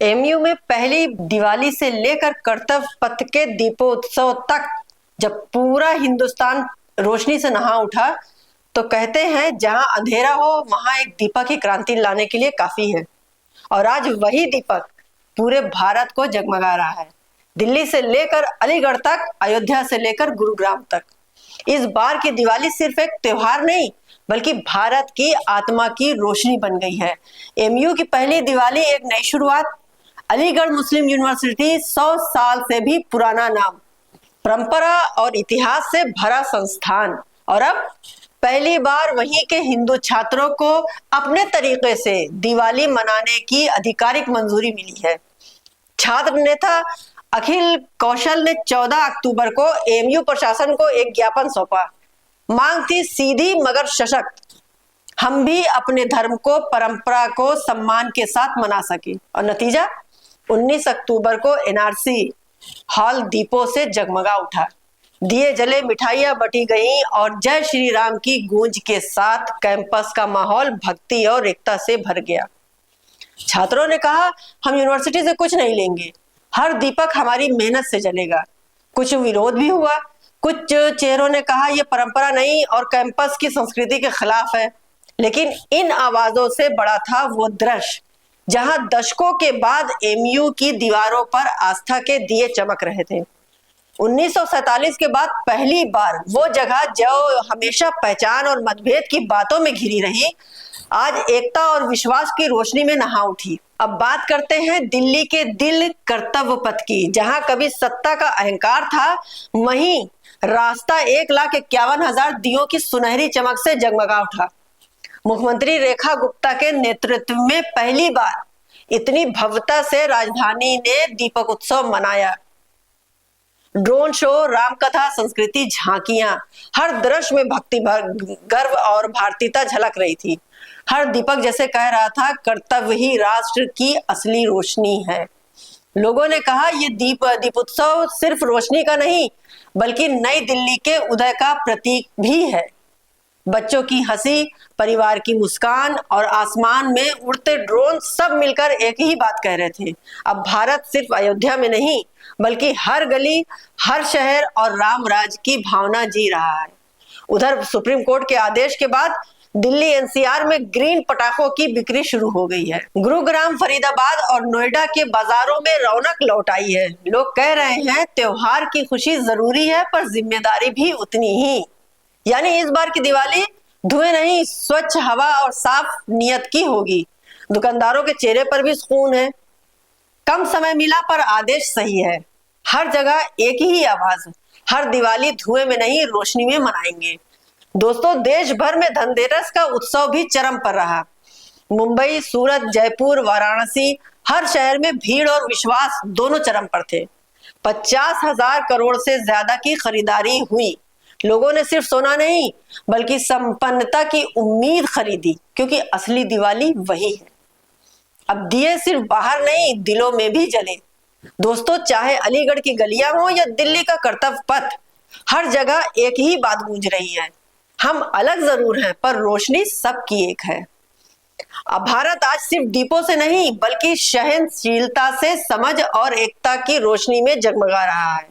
MU में पहली दिवाली से लेकर कर्तव्य पथ के दीपोत्सव तक जब पूरा हिंदुस्तान रोशनी से नहा उठा, तो कहते हैं जहां अंधेरा हो वहां एक दीपक ही क्रांति लाने के लिए काफी है। और आज वही दीपक पूरे भारत को जगमगा रहा है, दिल्ली से लेकर अलीगढ़ तक, अयोध्या से लेकर गुरुग्राम तक। इस बार की दिवाली सिर्फ एक त्योहार नहीं, बल्कि भारत की आत्मा की रोशनी बन गई है। एमयू की पहली दिवाली एक नई शुरुआत। अलीगढ़ मुस्लिम यूनिवर्सिटी 100 साल से भी पुराना नाम, परंपरा और इतिहास से भरा संस्थान, और अब पहली बार वहीं के हिंदू छात्रों को अपने तरीके से दिवाली मनाने की आधिकारिक मंजूरी मिली है। छात्र नेता अखिल कौशल ने 14 अक्टूबर को एमयू प्रशासन को एक ज्ञापन सौंपा। मांग थी सीधी मगर सशक्त, हम भी अपने धर्म को, परंपरा को सम्मान के साथ मना सके। और नतीजा 19 अक्टूबर को एनआरसी हॉल दीपों से जगमगा उठा, दिए जले, मिठाइयां बटी गईं और जय श्री राम की गूंज के साथ कैंपस का माहौल भक्ति और एकता से भर गया। छात्रों ने कहा, हम यूनिवर्सिटी से कुछ नहीं लेंगे, हर दीपक हमारी मेहनत से जलेगा। कुछ विरोध भी हुआ, कुछ चेहरों ने कहा यह परंपरा नहीं और कैंपस की संस्कृति के खिलाफ है। लेकिन इन आवाजों से बड़ा था वो दृश्य जहां दशकों के बाद एमयू की दीवारों पर आस्था के दिए चमक रहे थे। 1947 के बाद पहली बार वो जगह जो हमेशा पहचान और मतभेद की बातों में घिरी रही, आज एकता और विश्वास की रोशनी में नहा उठी। अब बात करते हैं दिल्ली के दिल, कर्तव्य पथ की, जहां कभी सत्ता का अहंकार था, वहीं रास्ता 1,51,000 दियों की सुनहरी चमक से जगमगा उठा। मुख्यमंत्री रेखा गुप्ता के नेतृत्व में पहली बार इतनी भव्यता से राजधानी ने दीपक उत्सव मनाया। ड्रोन शो, रामकथा, संस्कृति झांकियां, हर दृश्य में भक्ति, गर्व और भारतीयता झलक रही थी। हर दीपक जैसे कह रहा था, कर्तव्य ही राष्ट्र की असली रोशनी है। लोगों ने कहा, ये दीपोत्सव सिर्फ रोशनी का नहीं, बल्कि नई दिल्ली के उदय का प्रतीक भी है। बच्चों की हंसी, परिवार की मुस्कान और आसमान में उड़ते ड्रोन सब मिलकर एक ही बात कह रहे थे, अब भारत सिर्फ अयोध्या में नहीं, बल्कि हर गली, हर शहर और राम राज की भावना जी रहा है। उधर सुप्रीम कोर्ट के आदेश के बाद दिल्ली एनसीआर में ग्रीन पटाखों की बिक्री शुरू हो गई है। गुरुग्राम, फरीदाबाद और नोएडा के बाजारों में रौनक लौट आई है। लोग कह रहे हैं त्योहार की खुशी जरूरी है, पर जिम्मेदारी भी उतनी ही। यानी इस बार की दिवाली धुएं नहीं, स्वच्छ हवा और साफ नियत की होगी। दुकानदारों के चेहरे पर भी सुकून है। कम समय मिला पर आदेश सही है। हर जगह एक ही आवाज, हर दिवाली धुएं में नहीं, रोशनी में मनाएंगे। दोस्तों, देश भर में धनतेरस का उत्सव भी चरम पर रहा। मुंबई, सूरत, जयपुर, वाराणसी, हर शहर में भीड़ और विश्वास दोनों चरम पर थे। 50,000 करोड़ से ज्यादा की खरीदारी हुई। लोगों ने सिर्फ सोना नहीं, बल्कि संपन्नता की उम्मीद खरीदी, क्योंकि असली दिवाली वही है। अब दिए सिर्फ बाहर नहीं, दिलों में भी जले। दोस्तों, चाहे अलीगढ़ की गलियां हो या दिल्ली का कर्तव्य पथ, हर जगह एक ही बात गूंज रही है, हम अलग जरूर हैं, पर रोशनी सबकी एक है। अब भारत आज सिर्फ दीपों से नहीं, बल्कि सहनशीलता से, समझ और एकता की रोशनी में जगमगा रहा है।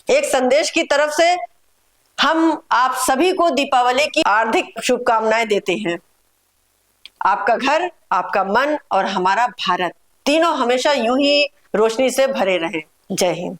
एक संदेश की तरफ से हम आप सभी को दीपावली की हार्दिक शुभकामनाएं देते हैं। आपका घर, आपका मन और हमारा भारत, तीनों हमेशा यूं ही रोशनी से भरे रहें। जय हिंद।